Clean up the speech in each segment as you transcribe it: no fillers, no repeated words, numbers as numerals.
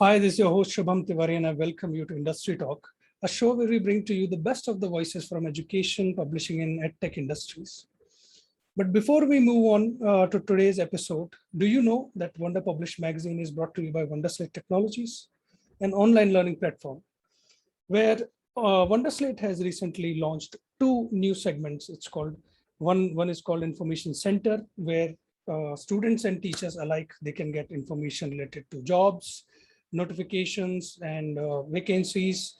Hi, this is your host Shubham Tiwari, and I welcome you to Industry Talk, a show where we bring to you the best of the voices from education, publishing, and EdTech industries. But before we move on to today's episode, do you know that Wonder Published magazine is brought to you by Wonderslate Technologies, an online learning platform, where Wonderslate has recently launched two new segments. It's called one is called Information Center, where students and teachers alike, they can get information related to jobs, notifications, and vacancies,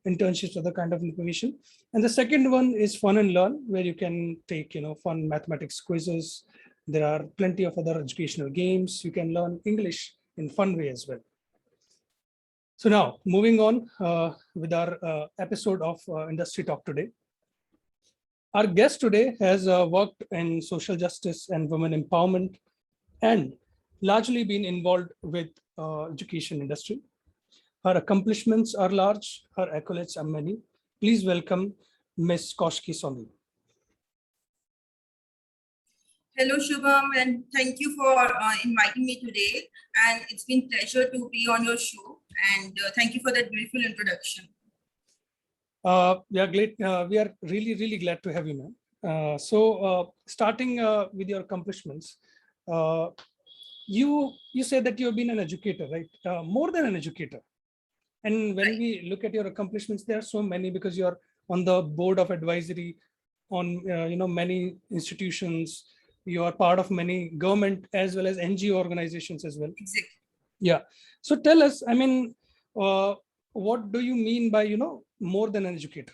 internships, other kind of information. And the second one is Fun and Learn, where you can take fun mathematics quizzes. There are plenty of other educational games. You can learn English in fun way as well. So now moving on with our episode of Industry Talk today. Our guest today has worked in social justice and women empowerment and largely been involved with education industry. Her accomplishments are large, her accolades are many. Please welcome Ms. Kaushaki Sondhi. Hello, Shubham, and thank you for inviting me today. And it's been a pleasure to be on your show. And thank you for that beautiful introduction. Yeah, great. We are really glad to have you, ma'am. So starting with your accomplishments, you said that you have been an educator, right? More than an educator. And when we look at your accomplishments, there are so many, because you're on the board of advisory on many institutions. You are part of many government as well as NGO organizations as well. Exactly. Yeah. So tell us, I mean, what do you mean by more than an educator?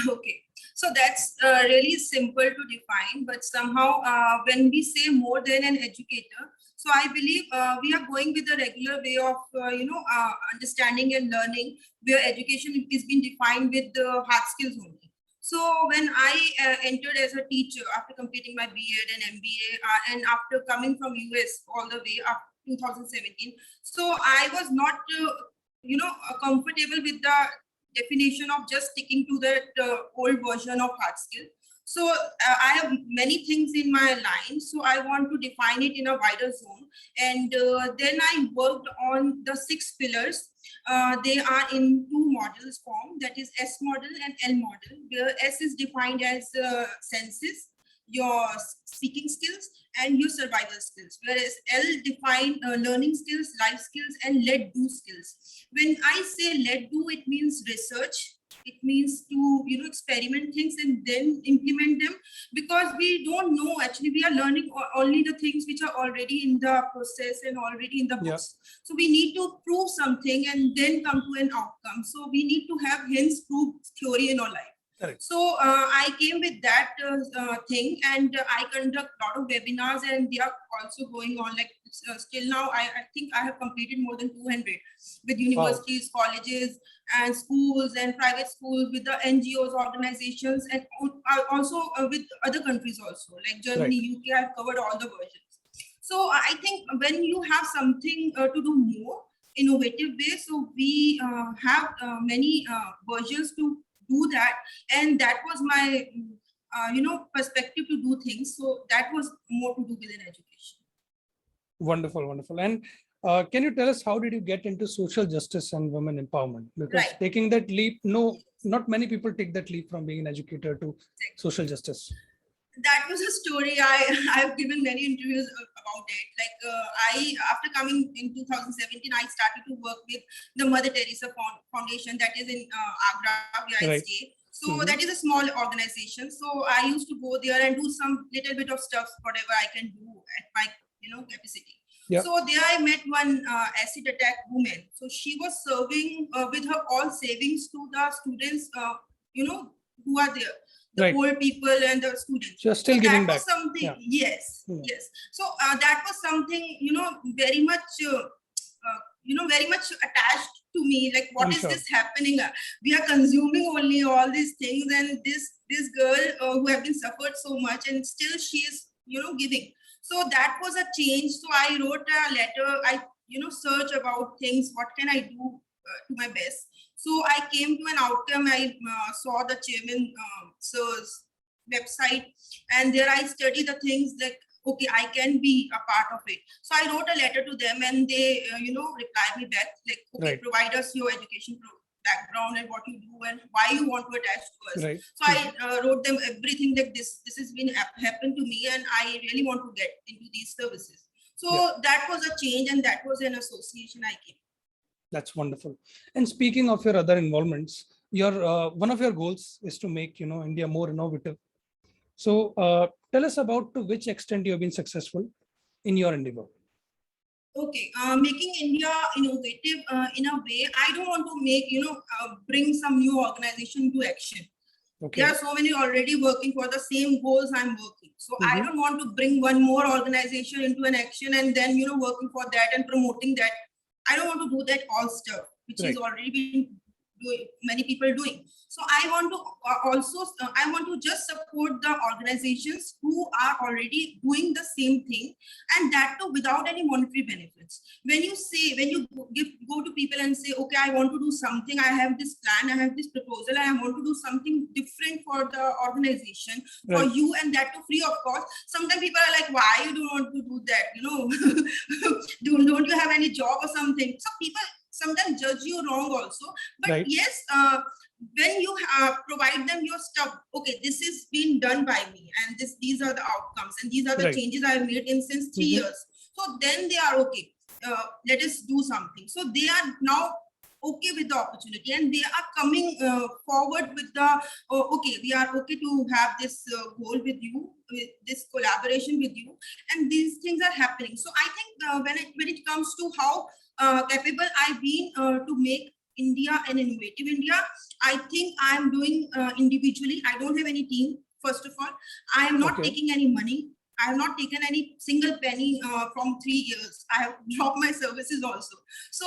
Okay, so that's really simple to define, but somehow when we say more than an educator, so I believe we are going with the regular way of understanding and learning, where education is being defined with the hard skills only. So when I entered as a teacher after completing my B.Ed and MBA, and after coming from US all the way up 2017, so I was not comfortable with the definition of just sticking to that old version of hard skill. So I have many things in my line, so I want to define it in a wider zone. And then I worked on the 6 pillars. They are in 2 models form, that is S model and L model, where S is defined as senses, your speaking skills, and your survival skills, whereas L define learning skills, life skills, and let-do skills. When I say let-do, it means research. It means to experiment things and then implement them, because we don't know, actually we are learning only the things which are already in the process and already in the books. Yeah. So we need to prove something and then come to an outcome. So we need to have hence proof theory in our life. Correct. So I came with that thing, and I conduct a lot of webinars, and they are also going on, like still now I think I have completed more than 200 with universities, wow, colleges and schools and private schools, with the NGOs, organizations, and also with other countries also, like Germany, right, UK. I've covered all the versions. So I think when you have something to do more innovative way, so we have many versions to do that, and that was my perspective to do things. So that was more to do with an education. Wonderful. And can you tell us, how did you get into social justice and women empowerment? Because right, taking that leap, not many people take that leap from being an educator to social justice. That was a story. I've given many interviews about it. Like after coming in 2017, I started to work with the Mother Teresa Foundation, that is in Agra, where I stay. So that is a small organization. So I used to go there and do some little bit of stuff, whatever I can do at my capacity. Yep. So there I met one acid attack woman. So she was serving with her all savings to the students, who are there. The right, poor people and the students. Just still giving back. Something, yeah. Yes. So that was something, very much, very much attached to me. Like, what is this happening? We are consuming only all these things, and this girl who have been suffered so much, and still she is, giving. So that was a change. So I wrote a letter. I, search about things. What can I do to my best? So I came to an outcome. I saw the chairman sir's website, and there I studied the things like okay, I can be a part of it. So I wrote a letter to them, and they, replied me back like, okay, Right. provide us your education background and what you do and why you want to attach to us. Right. So I wrote them everything like this has been happened to me, and I really want to get into these services. So that was a change, and that was an association I came. That's wonderful. And speaking of your other involvements, your one of your goals is to make India more innovative. So tell us about to which extent you have been successful in your endeavor. Okay, making India innovative in a way, I don't want to make, bring some new organization to action. Okay. There are so many already working for the same goals I'm working. So I don't want to bring one more organization into an action and then, working for that and promoting that. I don't want to do that all stuff, which is already been many people doing. So I want to I want to just support the organizations who are already doing the same thing, and that too without any monetary benefits. When you go to people and say, okay, I want to do something, I have this plan, I have this proposal, I want to do something different for the organization, for you, and that too free of cost. Sometimes people are like, why you don't want to do that? Don't you have any job or something? So people sometimes judge you wrong also, but yes, when you provide them your stuff, okay, this is being done by me, and these are the outcomes, and these are the changes I have made in since 3 years. So then they are okay. Let us do something. So they are now okay with the opportunity, and they are coming forward with the okay, we are okay to have this goal with you, with this collaboration with you, and these things are happening. So I think when it comes to how capable I've been to make India an innovative India, I think I'm doing individually. I don't have any team. First of all, I am not taking any money. I have not taken any single penny from 3 years. I have dropped my services also. So,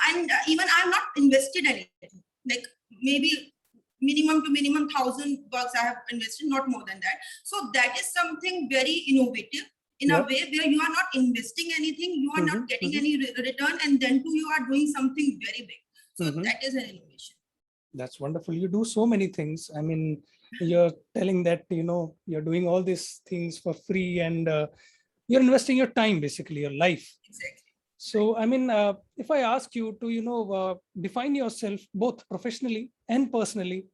and even I'm not invested anything. Like maybe minimum to minimum $1,000 I have invested, not more than that. So that is something very innovative in a way where you are not investing anything, you are not getting any return, and then too you are doing something very big. So that is an innovation. That's wonderful. You do so many things. I mean, you're telling that, you're doing all these things for free, and you're investing your time, basically your life. Exactly. So, I mean, if I ask you to, define yourself both professionally and personally,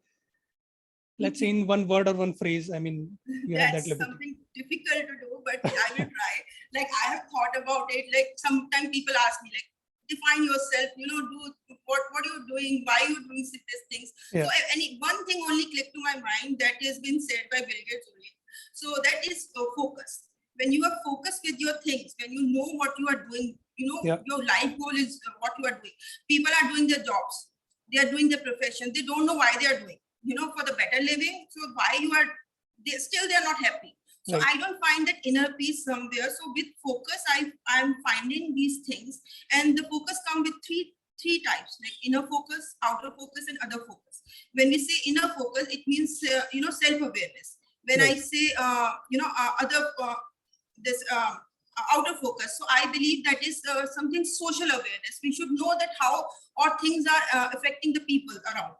let's say in one word or one phrase, I mean, you have that liberty. That's something difficult to do, but I will try. Like I have thought about it. Like sometimes people ask me, like, define yourself, do what are you doing, why are you doing these things. So one thing only clicked to my mind that has been said by Bill Gates only. So that is focus. When you are focused with your things, when you know what you are doing, your life goal is what you are doing. People are doing their jobs, they are doing their profession, they don't know why they are doing, for the better living. So why they are not happy. So I don't find that inner peace somewhere. So with focus, I'm finding these things, and the focus comes with three types, like inner focus, outer focus, and other focus. When we say inner focus, it means self-awareness. When I say outer focus, so I believe that is something social awareness. We should know that how or things are affecting the people around.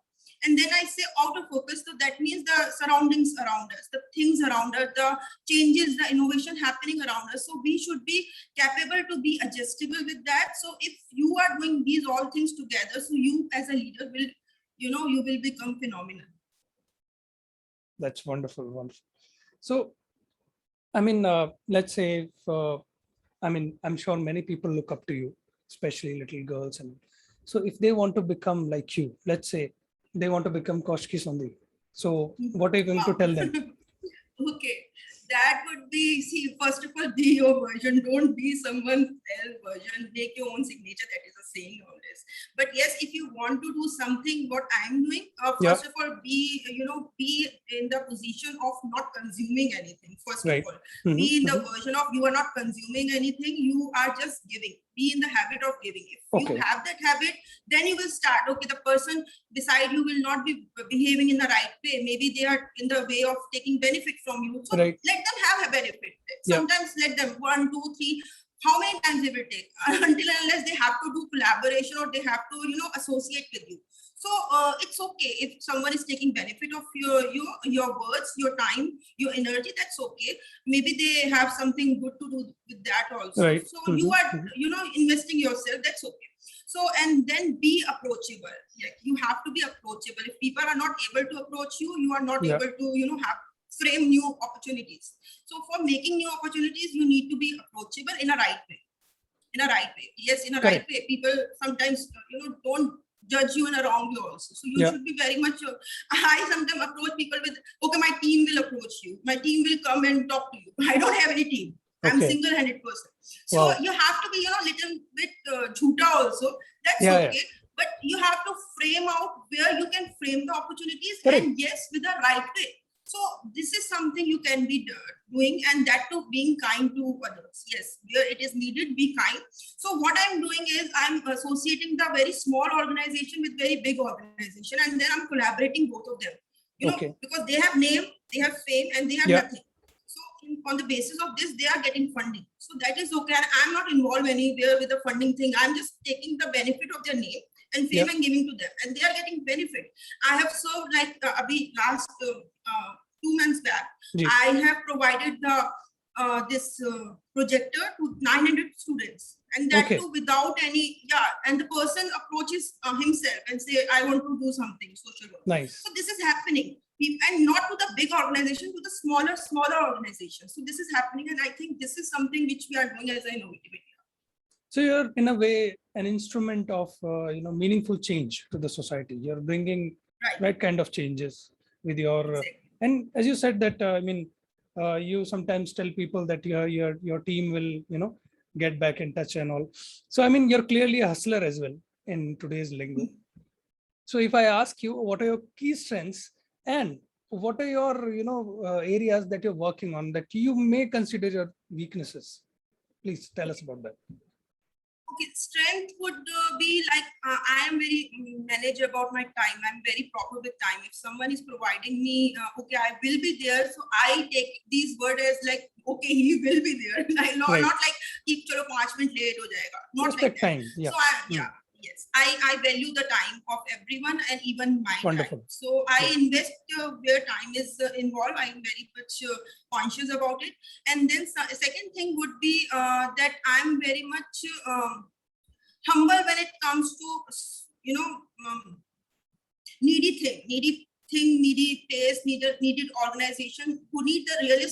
And then I say outer focus, so that means the surroundings around us, the things around us, the changes, the innovation happening around us. So we should be capable to be adjustable with that. So if you are doing these all things together, so you as a leader will, you will become phenomenal. That's wonderful, wonderful. So, I mean, let's say, I'm sure many people look up to you, especially little girls. And so if they want to become like you, let's say, they want to become Kaushaki Sondhi. So what are you going to tell them? Okay, that would be, first of all, be your version. Don't be someone else's version. Make your own signature. That is a saying always. But yes, if you want to do something, what I'm doing, first of all, be in the position of not consuming anything. First of all, be in the version of you are not consuming anything. You are just giving. Be in the habit of giving. If you have that habit, then you will start. Okay, the person beside you will not be behaving in the right way. Maybe they are in the way of taking benefit from you. So let them have a benefit. Sometimes let them 1, 2, 3. How many times they will take until unless they have to do collaboration or they have to associate with you. So it's okay if someone is taking benefit of your words, your time, your energy. That's okay. Maybe they have something good to do with that also. Right. So you are investing yourself. That's okay. So and then be approachable. Like you have to be approachable. If people are not able to approach you, you are not able to have frame new opportunities. So for making new opportunities, you need to be approachable in a right way. In a right way. Yes, in a right way. People sometimes don't judge you in a wrong way also. So you should be very much. I sometimes approach people with, okay, my team will approach you. My team will come and talk to you. I don't have any team. I'm a single-handed person. So you have to be little bit jhuta also. That's okay. But you have to frame out where you can frame the opportunities and yes, with the right way. So this is something you can be doing, and that too being kind to others. Yes, where it is needed, be kind. So what I'm doing is I'm associating the very small organization with very big organization, and then I'm collaborating both of them. Because they have name, they have fame, and they have nothing. So on the basis of this, they are getting funding. So that is okay. And I'm not involved anywhere with the funding thing. I'm just taking the benefit of their name and fame and giving to them, and they are getting benefit. I have served like last 2 months back. I have provided the this projector to 900 students, and that too without any and the person approaches himself and say, I want to do something social work. Nice. So this is happening, and not to the big organization, to the smaller organization. So this is happening, and I think this is something which we are doing as an innovative. So you're in a way an instrument of meaningful change to the society. You're bringing right kind of changes with your and as you said that you sometimes tell people that your team will get back in touch and all. So you're clearly a hustler as well in today's lingo. So if I ask you, what are your key strengths and what are your areas that you're working on that you may consider your weaknesses? Please tell us about that. Okay, strength would be like I am very manage about my time. I'm very proper with time. If someone is providing me, okay, I will be there. So I take these words as like, okay, he will be there. Not like, keep chalo 5 minutes late ho jayega. Not respect like that. time. Yeah. So yes, I value the time of everyone and even my time. So I invest where time is involved. I am very much conscious about it. And then second thing would be that I'm very much humble when it comes to needy place, needed organization who need the real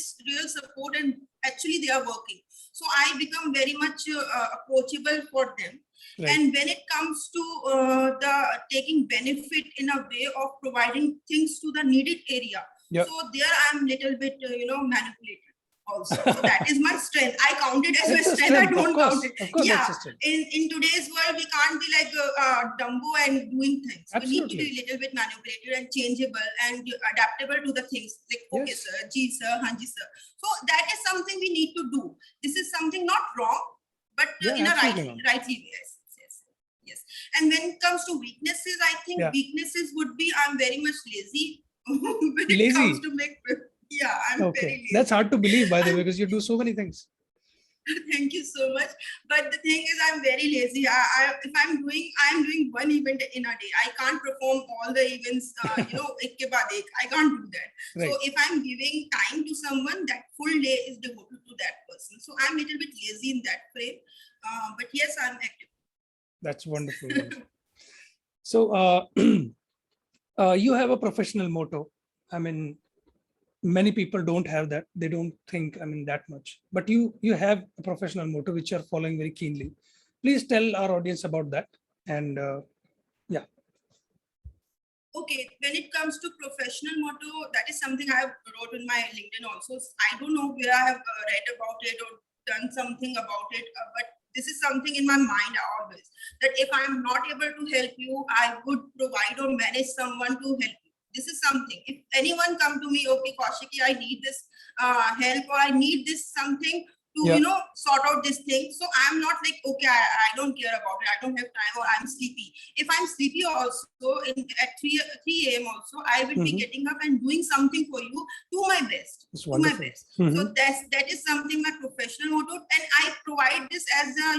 support, and actually they are working. So I become very much approachable for them. And when it comes to the taking benefit in a way of providing things to the needed area, so there I'm little bit manipulated also. So that is my strength. I count it as my strength. I don't count it. In today's world, we can't be like Dumbo and doing things. Absolutely. We need to be a little bit manipulated and changeable and adaptable to the things. Like, okay, sir, Ji sir, Hanji sir. So that is something we need to do. This is something not wrong, but in a right way. Yes. And when it comes to weaknesses, I think weaknesses would be I'm very much lazy. When it comes to make I'm very lazy. That's hard to believe, by the way, because you do so many things. Thank you so much. But the thing is, I'm very lazy. If I'm doing one event in a day. I can't perform all the events, ek ke baad ek. I can't do that. So if I'm giving time to someone, that full day is devoted to that person. So I'm a little bit lazy in that frame. But yes, I'm active. That's wonderful. So you have a professional motto. Many people don't have that. They don't think that much. But you have a professional motto which you're following very keenly. Please tell our audience about that. And Okay, when it comes to professional motto, that is something I have wrote in my LinkedIn also. I don't know where I have read about it or done something about it, but this is something in my mind always, that if I'm not able to help you, I would provide or manage someone to help you. This is something. If anyone come to me, okay, Kaushaki, I need this help, or I need this something to, sort out this thing. So I'm not like, okay, I don't care about it. I don't have time, or I'm sleepy. If I'm sleepy also, at 3 a.m. also, I will be getting up and doing something for you to my best. To my best. So that is something my professional motto. And I provide this as a,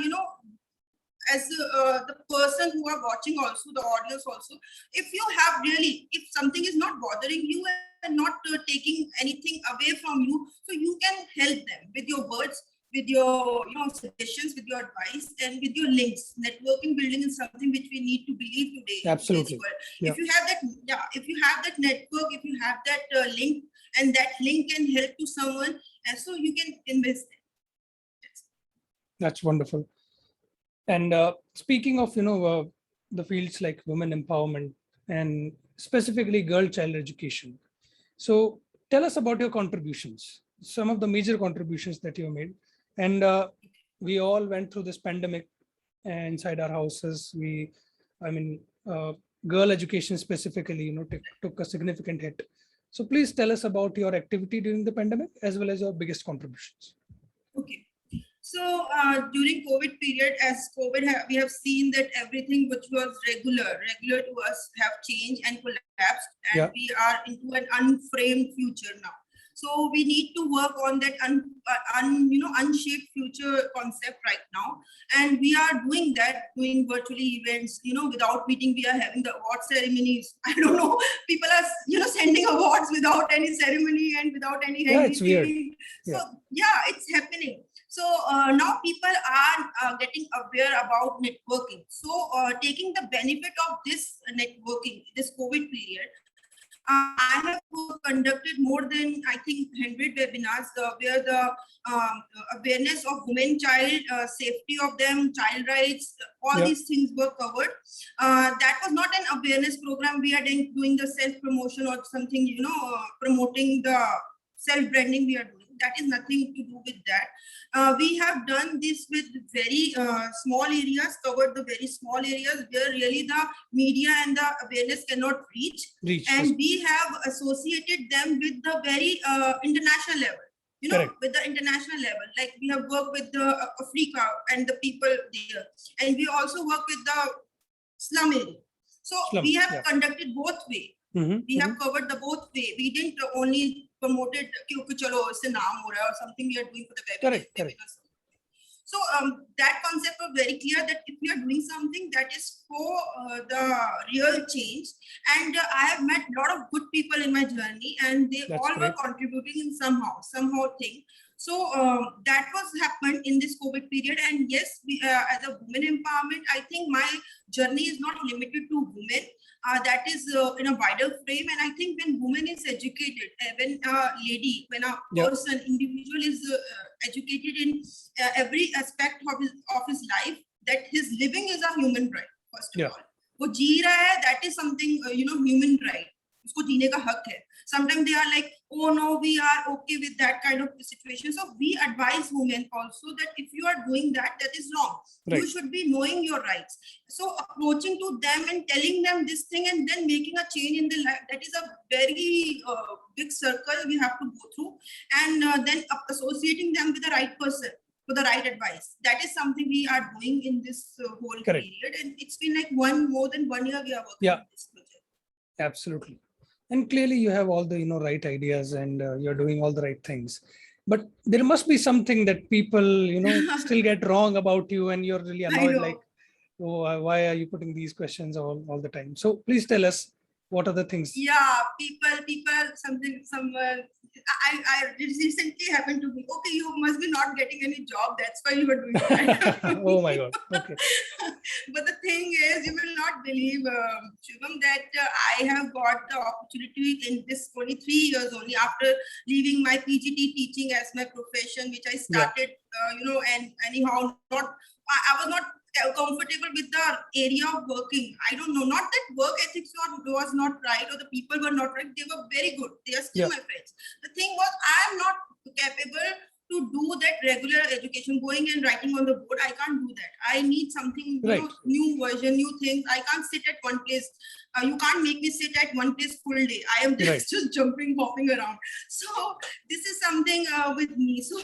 as the person who are watching also, the audience also, if you have really, if something is not bothering you and not taking anything away from you, so you can help them with your words, with your suggestions, with your advice, and with your links. Networking building is something which we need to believe today. Absolutely. Yeah. If you have that, if you have that network, if you have that link, and that link can help to someone, and so you can invest it. That's wonderful. And speaking of the fields like women empowerment and specifically girl child education, so tell us about your contributions, some of the major contributions that you made. And we all went through this pandemic inside our houses. Girl education specifically, took a significant hit. So please tell us about your activity during the pandemic as well as your biggest contributions. Okay. So during COVID period, as COVID, we have seen that everything which was regular to us have changed and collapsed, and we are into an unframed future now. So we need to work on that unshaped future concept right now, and we are doing that, doing virtually events. Without meeting, we are having the award ceremonies. I don't know, people are sending awards without any ceremony and without any anything. It's weird. So it's happening. So now people are getting aware about networking. So taking the benefit of this networking, this COVID period, I have conducted more than, I think, 100 webinars where the awareness of women, child, safety of them, child rights, all these things were covered. That was not an awareness program. We are doing the self-promotion or something, promoting the self-branding we are doing. That is nothing to do with that. We have done this with very small areas, covered the very small areas where really the media and the awareness cannot reach. And we have associated them with the very international level. With the international level. Like we have worked with the Africa and the people there. And we also work with the slum area. So we have conducted both ways. We have covered the both way. We didn't only promoted or something we are doing for the web. Correct. So that concept was very clear that if we are doing something that is for the real change, and I have met a lot of good people in my journey, and they all were contributing in somehow thing. So that was happened in this COVID period, and yes, we, as a women empowerment, I think my journey is not limited to women. That is in a wider frame, and I think when woman is educated, when a lady, when a person, individual is educated in every aspect of his life, that his living is a human right. First of all, वो जी रहा है, that is something human right. उसको जीने का हक है. Sometimes they are like, oh no, we are okay with that kind of situation. So we advise women also that if you are doing that, that is wrong. You should be knowing your rights. So approaching to them and telling them this thing and then making a change in their life, that is a very big circle we have to go through. And then associating them with the right person for the right advice. That is something we are doing in this whole period. And it's been like more than 1 year we are working on this project. Absolutely. And clearly you have all the right ideas, and you're doing all the right things. But there must be something that people still get wrong about you, and you're really annoyed, like, oh, why are you putting these questions all the time? So please tell us, what are the things? Someone. I recently happened to be, okay, you must be not getting any job, that's why you were doing that. Oh my God. Okay. But the thing is, you will not believe, Shubham, that I have got the opportunity in this only 3 years only after leaving my PGT teaching as my profession, which I started, and anyhow, I was not comfortable with the area of working. I don't know, not that work ethics was not right or the people were not right. They were very good. They are still my friends. The thing was, I am not capable to do that regular education, going and writing on the board. I can't do that. I need something, new version, new things. I can't sit at one place. You can't make me sit at one place full day. I am just jumping, hopping around. So this is something with me. So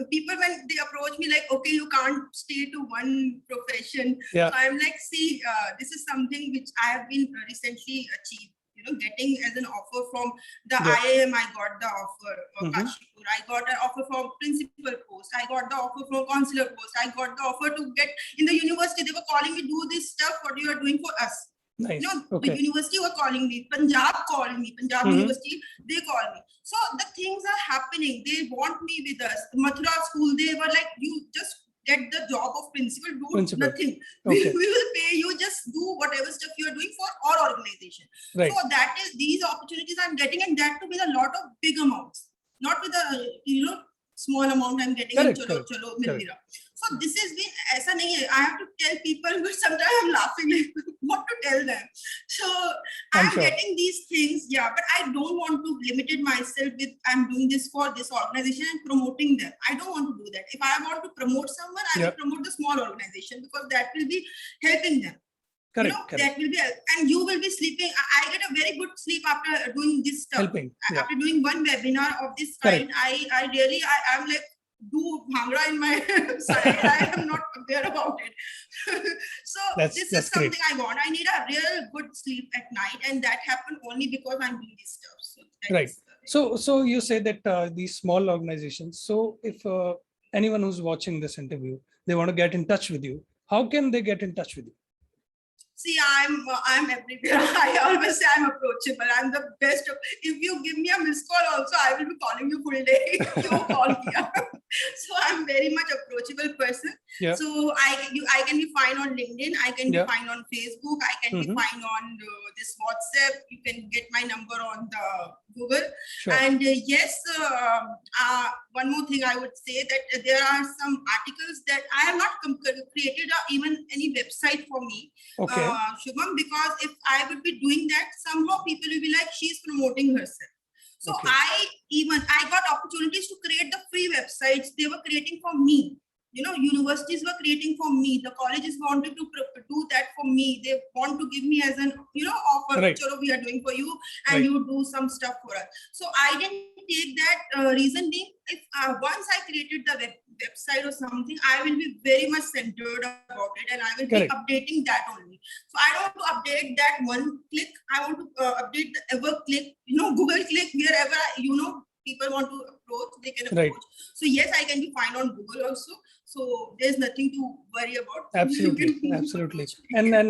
people, when they approach me like, okay, you can't stay to one profession. So I'm like, see, this is something which I have been recently achieved. getting as an offer from the Yeah. IIM. I got the offer of Mhm. Kashipur. I got an offer from principal post. I got the offer from consular post. I got the offer to get in the university. They were calling me, do this stuff, what you are doing for us. Nice. The Okay. university were calling me, Punjab called me, Punjab Mhm. University, they called me. So the things are happening. They want me with us. Mathura school, they were like, you just get the job of principal, do Principal. nothing. Okay. We will pay you, just do whatever stuff you are doing for our organization. Right. So that is, these opportunities I'm getting, and that to be a lot of big amounts, not with a small amount I'm getting. Correct, Chalo, correct, chalo, mil correct. mila. So this has been, aisa nahi hai. I have to tell people, but sometimes I'm laughing like, what to tell them. So I'm I'm sure. getting these things, yeah, but I don't want to limit it myself with I'm doing this for this organization and promoting them. I don't want to do that. If I want to promote someone, I Yeah. will promote the small organization, because that will be helping them. Correct. Correct. That will be, and you will be sleeping. I get a very good sleep after doing this stuff. Helping. Yeah. After doing one webinar of this Correct. kind, I'm like, do bhangra in my side. I am not aware about it. So this is that's something great. I want. I need a real good sleep at night, and that happened only because I'm doing this stuff. So that Right. is, So you say that these small organizations. So if anyone who's watching this interview, they want to get in touch with you, how can they get in touch with you? see, I'm everywhere. I always say I'm approachable. I'm the best. If you give me a missed call also, I will be calling you full day. You call me. So I'm very much approachable person. Yeah. So I can be fine on LinkedIn. I can be Yeah. fine on Facebook. I can be Mhm. fine on this WhatsApp. You can get my number on the Google. Sure. And yes, one more thing I would say, that there are some articles that I have not created even any website for me. Okay. Shubham, because if I would be doing that, somehow people will be like, she's promoting herself. So Okay. I got opportunities to create the free websites. They were creating for me. Universities were creating for me. The colleges wanted to do that for me. They want to give me as an, offer. Right. Chalo, we are doing for you, and Right. you do some stuff for us. So I didn't take that. Reason being, if once I created the website or something, I will be very much centered about it, and I will Correct. be updating that only. So I don't want to update that one click. I want to update the ever click, Google click, wherever people want to approach, they can approach. Right. So yes, I can be fine on Google also. So there's nothing to worry about. Absolutely. You can Absolutely. approach me. And then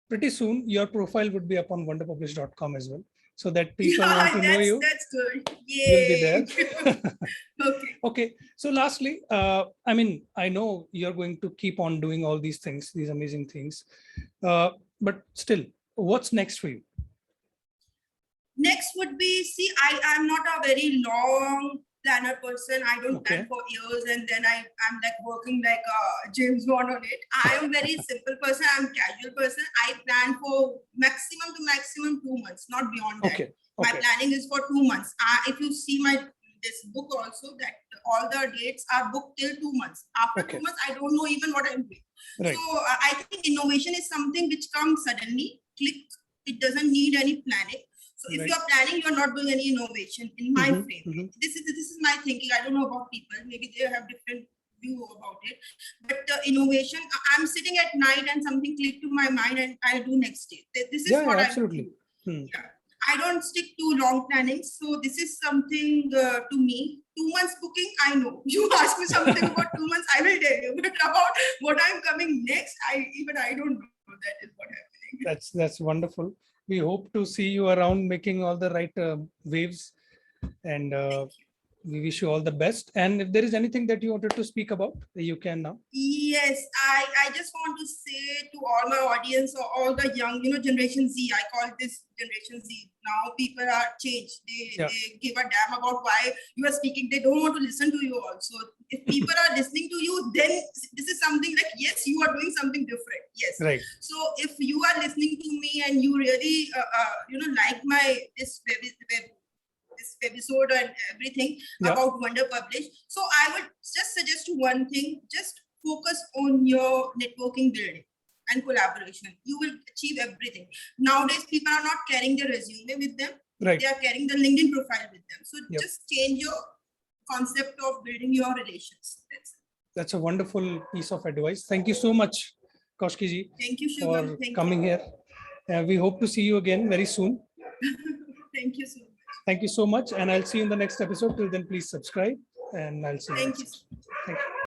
pretty soon your profile would be up on wonderpublish.com as well, so that people want to know you. That's good. Will be Yay. there. Okay. Okay. So lastly, I know you're going to keep on doing all these things, these amazing things, but still, what's next for you? Next would be, see, I'm not a very long planner person. I don't plan for years, and then I'm like working like James Bond on it. I am very simple person. I'm casual person. I plan for maximum 2 months, not beyond that. Okay. My planning is for 2 months. If you see this book also, that all the dates are booked till 2 months. After 2 months, I don't know even what I'm doing. Right. So I think innovation is something which comes suddenly, click. It doesn't need any planning. So if you're planning, you're not doing any innovation in my frame. This is my thinking. I don't know about people. Maybe they have different view about it. But innovation, I'm sitting at night and something clicked to my mind and I do next day. This is what absolutely. I do. Yeah. I don't stick to long planning. So this is something to me. 2 months booking, I know. You ask me something about 2 months, I will tell you. But about what I'm coming next, I don't know. That is what happening. That's wonderful. We hope to see you around making all the right waves, and we wish you all the best. And if there is anything that you wanted to speak about, you can now. Yes, I just want to say to all my audience, or all the young, Generation Z, I call this Generation Z. Now people are changed. They give a damn about why you are speaking. They don't want to listen to you also. If people are listening to you, then this is something like, yes, you are doing something different. Yes. Right. So if you are listening to me and you really, like this episode and everything about Wonder Publish. So I would just suggest you one thing, just focus on your networking building and collaboration. You will achieve everything. Nowadays, people are not carrying their resume with them. Right. They are carrying the LinkedIn profile with them. So just change your concept of building your relations. That's a wonderful piece of advice. Thank you so much, Kaushaki ji, Thank you, for coming here. We hope to see you again very soon. Thank you so much. Thank you so much. And I'll see you in the next episode. Till then, please subscribe and I'll see you. Thank you. Thank you.